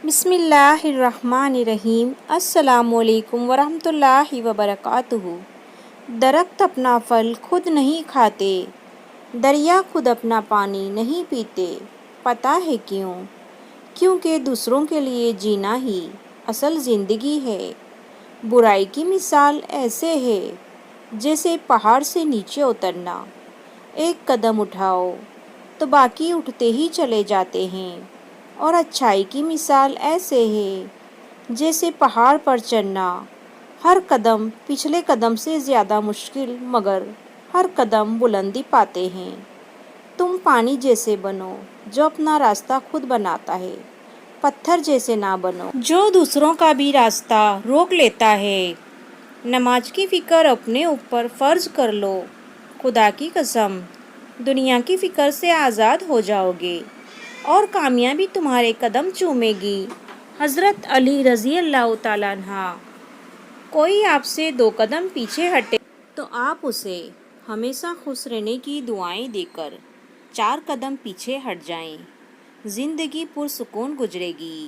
بسم اللہ الرحمن الرحیم۔ السلام علیکم ورحمۃ اللہ وبرکاتہ۔ درخت اپنا پھل خود نہیں کھاتے، دریا خود اپنا پانی نہیں پیتے، پتہ ہے کیوں؟ کیونکہ دوسروں کے لیے جینا ہی اصل زندگی ہے۔ برائی کی مثال ایسے ہے جیسے پہاڑ سے نیچے اترنا، ایک قدم اٹھاؤ تو باقی اٹھتے ہی چلے جاتے ہیں، اور اچھائی کی مثال ایسے ہے جیسے پہاڑ پر چڑھنا، ہر قدم پچھلے قدم سے زیادہ مشکل مگر ہر قدم بلندی پاتے ہیں۔ تم پانی جیسے بنو جو اپنا راستہ خود بناتا ہے، پتھر جیسے نہ بنو جو دوسروں کا بھی راستہ روک لیتا ہے۔ نماز کی فکر اپنے اوپر فرض کر لو، خدا کی قسم دنیا کی فکر سے آزاد ہو جاؤ گے اور کامیابی تمہارے قدم چومے گی۔ حضرت علی رضی اللہ تعالیٰ عنہ۔ کوئی آپ سے 2 قدم پیچھے ہٹے تو آپ اسے ہمیشہ خوش رہنے کی دعائیں دے کر 4 قدم پیچھے ہٹ جائیں، زندگی پرسکون گزرے گی۔